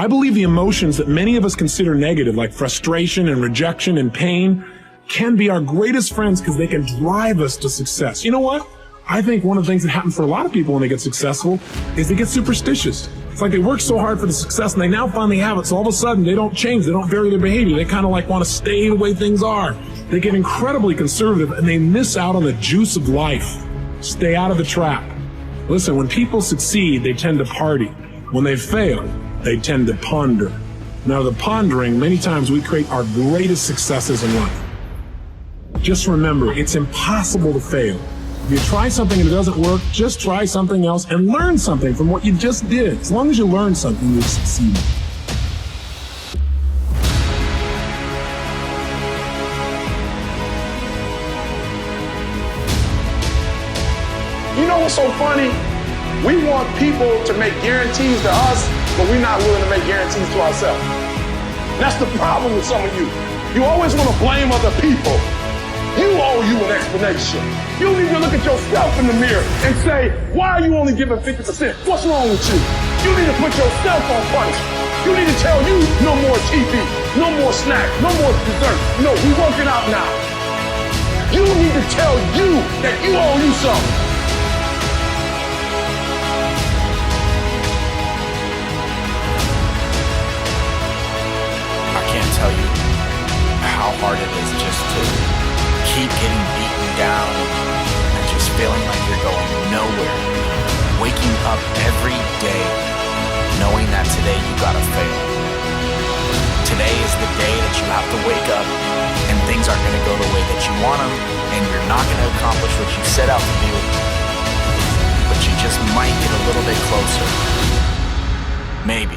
I believe the emotions that many of us consider negative, like frustration and rejection and pain, can be our greatest friends because they can drive us to success. You know what? I think one of the things that happens for a lot of people when they get successful is they get superstitious. It's like they work so hard for the success and they now finally have it, so all of a sudden they don't change, they don't vary their behavior, they kind of like want to stay the way things are. They get incredibly conservative and they miss out on the juice of life. Stay out of the trap. Listen, when people succeed, they tend to party. When they fail, they tend to ponder. Now, the pondering, many times we create our greatest successes in life. Just remember, it's impossible to fail. If you try something and it doesn't work, just try something else and learn something from what you just did. As long as you learn something, you'll succeed. You know what's so funny? We want people to make guarantees to us, but we're not willing to make guarantees to ourselves. That's the problem with some of you. You always want to blame other people. You owe you an explanation. You need to look at yourself in the mirror and say, why are you only giving 50%? What's wrong with you? You need to put yourself on punishment. You need to tell you no more TV, no more snacks, no more dessert. No, we working out now. You need to tell you that you owe you something. I can't tell you how hard it is just to keep getting beaten down and just feeling like you're going nowhere. Waking up every day knowing that today you gotta fail. Today is the day that you have to wake up and things aren't gonna go the way that you want them and you're not gonna accomplish what you set out to do, but you just might get a little bit closer. Maybe.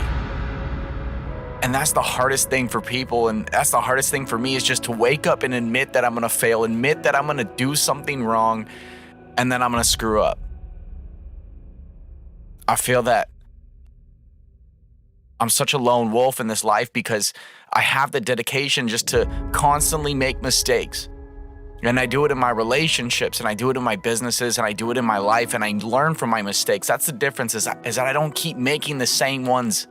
And that's the hardest thing for people, and that's the hardest thing for me, is just to wake up and admit that I'm gonna fail, admit that I'm gonna do something wrong, and then I'm gonna screw up. I feel that I'm such a lone wolf in this life because I have the dedication just to constantly make mistakes. And I do it in my relationships, and I do it in my businesses, and I do it in my life, and I learn from my mistakes. That's the difference, is that I don't keep making the same ones.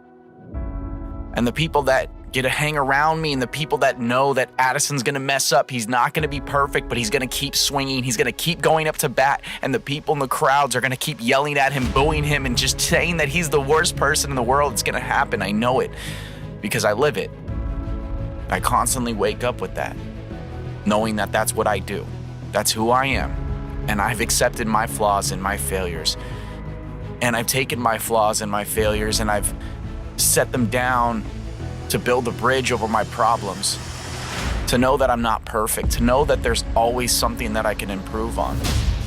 And the people that get to hang around me and the people that know that Addison's going to mess up, he's not going to be perfect, but he's going to keep swinging, he's going to keep going up to bat, and the people in the crowds are going to keep yelling at him, booing him, and just saying that he's the worst person in the world. It's going to happen. I know it because I live it. I constantly wake up with that, knowing that that's what I do. That's who I am. And I've accepted my flaws and my failures. And I've taken my flaws and my failures and I've set them down to build a bridge over my problems, to know that I'm not perfect, to know that there's always something that I can improve on.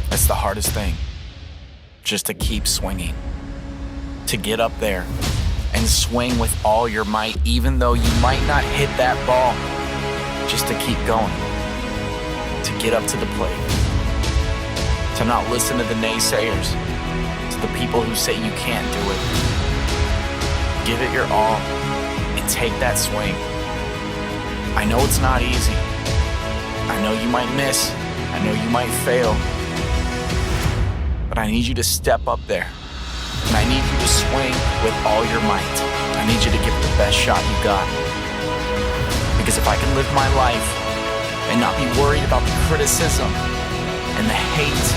That's the hardest thing, just to keep swinging, to get up there and swing with all your might, even though you might not hit that ball, just to keep going, to get up to the plate, to not listen to the naysayers, to the people who say you can't do it. Give it your all and take that swing. I know it's not easy. I know you might miss. I know you might fail. But I need you to step up there. And I need you to swing with all your might. I need you to give it the best shot you got. Because if I can live my life and not be worried about the criticism and the hate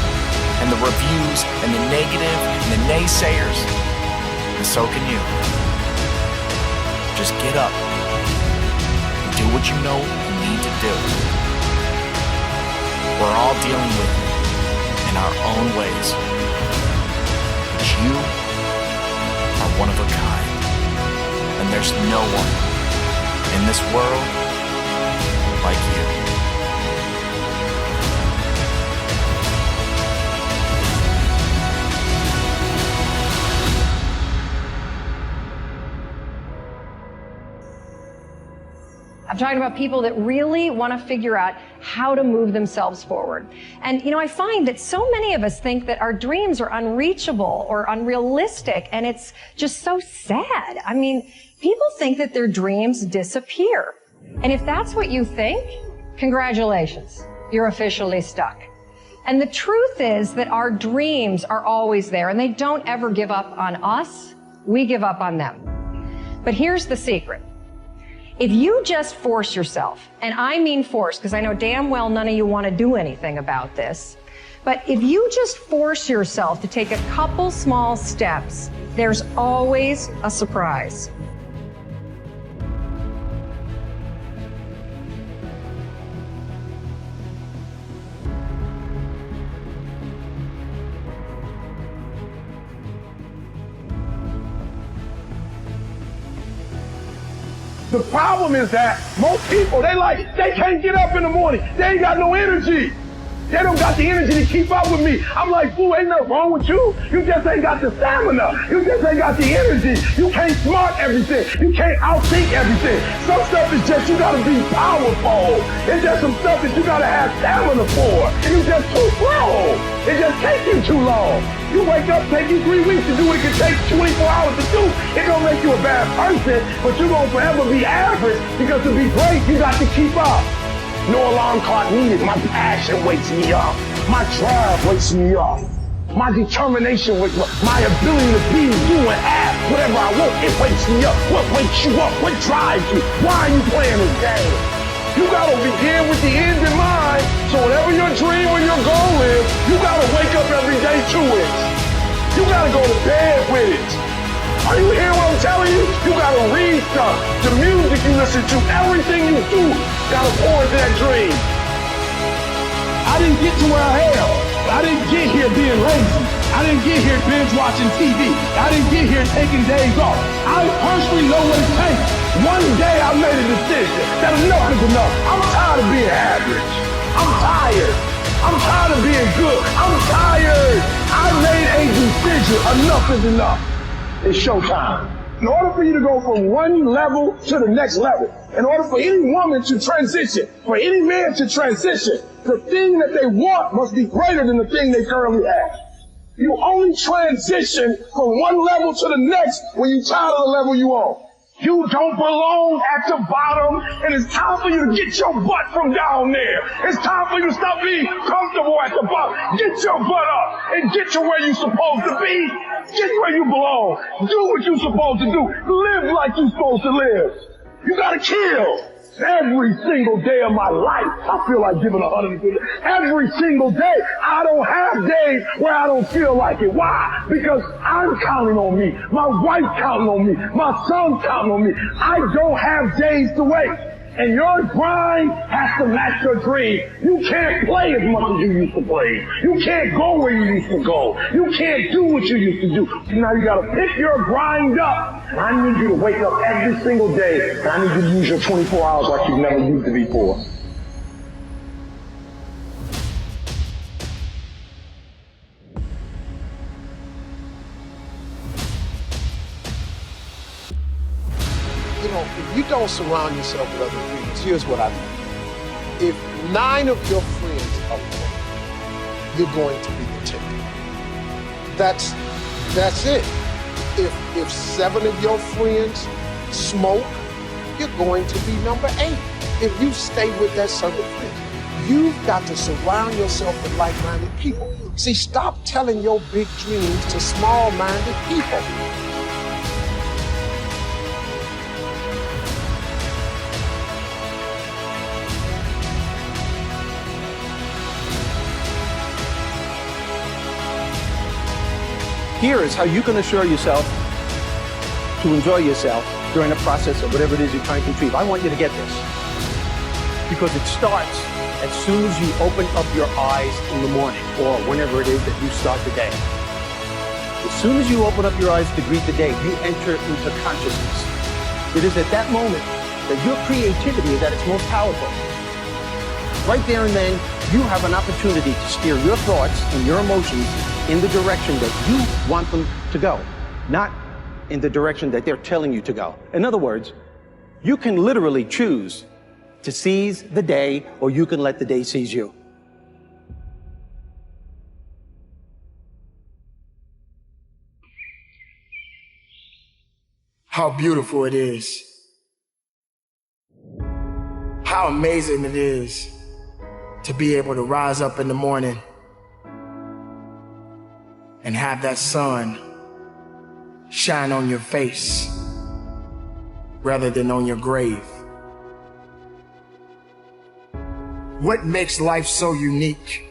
and the reviews and the negative and the naysayers, then so can you. Just get up and do what you know you need to do. We're all dealing with it in our own ways. But you are one of a kind. And there's no one in this world like you. I'm talking about people that really want to figure out how to move themselves forward. And, I find that so many of us think that our dreams are unreachable or unrealistic, and it's just so sad. I mean, people think that their dreams disappear. And if that's what you think, congratulations, you're officially stuck. And the truth is that our dreams are always there, and they don't ever give up on us. We give up on them. But here's the secret. If you just force yourself, and I mean force, because I know damn well none of you want to do anything about this, but if you just force yourself to take a couple small steps, there's always a surprise. The problem is that most people, they can't get up in the morning. They ain't got no energy. They don't got the energy to keep up with me. I'm like, fool, ain't nothing wrong with you. You just ain't got the stamina. You just ain't got the energy. You can't smart everything. You can't outthink everything. Some stuff is just, you gotta be powerful. It's just some stuff that you gotta have stamina for. You just too slow. It just takes you too long. You wake up, take you 3 weeks to do what it can take 24 hours to do. It don't make you a bad person, but you're gonna forever be average because to be great, you got to keep up. No alarm clock needed. My passion wakes me up. My drive wakes me up. My determination wakes me up. My ability to be, do, and ask whatever I want, it wakes me up. What wakes you up? What drives you? Why are you playing this game? You gotta begin with the end in mind. So whatever your dream or your goal is, you gotta wake up every day to it. You gotta go to bed with it. Are you hearing what I'm telling you? You gotta read stuff. The music you listen to, everything you do, gotta pour into that dream. I didn't get to where I am. I didn't get here being lazy. I didn't get here binge watching TV. I didn't get here taking days off. I personally know what it takes. One day I made a decision that enough is enough. I'm tired of being average. I'm tired. I'm tired of being good. I'm tired. I made a decision. Enough is enough. It's showtime. In order for you to go from one level to the next level, in order for any woman to transition, for any man to transition, the thing that they want must be greater than the thing they currently have. You only transition from one level to the next when you're tired of the level you on. You don't belong at the bottom, and it's time for you to get your butt from down there. It's time for you to stop being comfortable at the bottom. Get your butt up and get to where you're supposed to be. Get where you belong. Do what you're supposed to do. Live like you're supposed to live. You gotta kill. Every single day of my life, I feel like giving 150. Every single day, I don't have days where I don't feel like it. Why? Because I'm counting on me. My wife's counting on me. My son's counting on me. I don't have days to wait. And your grind has to match your dream. You can't play as much as you used to play. You can't go where you used to go. You can't do what you used to do. Now you gotta pick your grind up. And I need you to wake up every single day. And I need you to use your 24 hours like you've never used it before. You know, if you don't surround yourself with other friends, here's what I mean. If 9 of your friends are poor, you're going to be the 10th. That's it. If 7 of your friends smoke, you're going to be number 8. If you stay with that circle of friends, you've got to surround yourself with like-minded people. See, stop telling your big dreams to small-minded people. Here is how you can assure yourself to enjoy yourself during the process of whatever it is you're trying to achieve. I want you to get this, because it starts as soon as you open up your eyes in the morning or whenever it is that you start the day. As soon as you open up your eyes to greet the day, you enter into consciousness. It is at that moment that your creativity is at its most powerful. Right there and then, you have an opportunity to steer your thoughts and your emotions in the direction that you want them to go, not in the direction that they're telling you to go. In other words, you can literally choose to seize the day, or you can let the day seize you. How beautiful it is. How amazing it is to be able to rise up in the morning and have that sun shine on your face rather than on your grave. What makes life so unique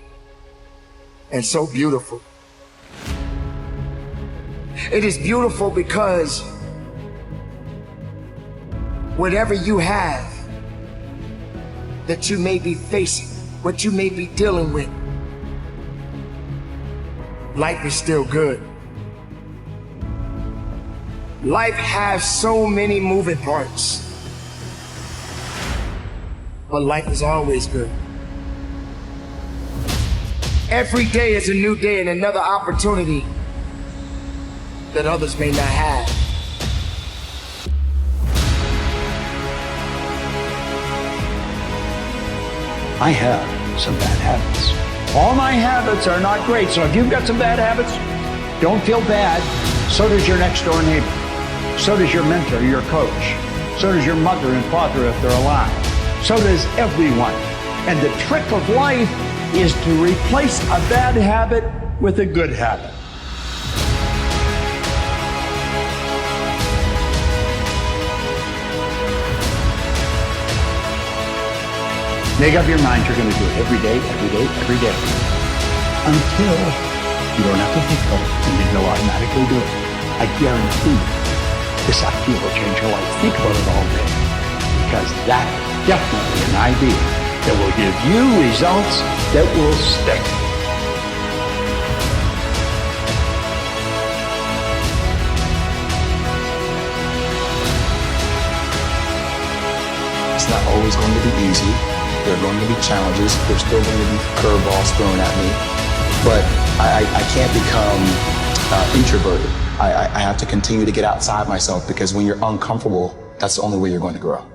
and so beautiful? It is beautiful because whatever you have that you may be facing, what you may be dealing with, life is still good. Life has so many moving parts, but life is always good. Every day is a new day and another opportunity that others may not have. I have some bad habits. All my habits are not great, so if you've got some bad habits, don't feel bad. So does your next door neighbor. So does your mentor, your coach. So does your mother and father if they're alive. So does everyone. And the trick of life is to replace a bad habit with a good habit. Make up your mind you're going to do it every day, every day, every day. Until you don't have to think about it and then you'll automatically do it. I guarantee you, this idea will change your life. Think about it all day. Because that's definitely an idea that will give you results that will stick. It's not always going to be easy. There are going to be challenges. There's still going to be curveballs thrown at me. But I can't become introverted. I have to continue to get outside myself, because when you're uncomfortable, that's the only way you're going to grow.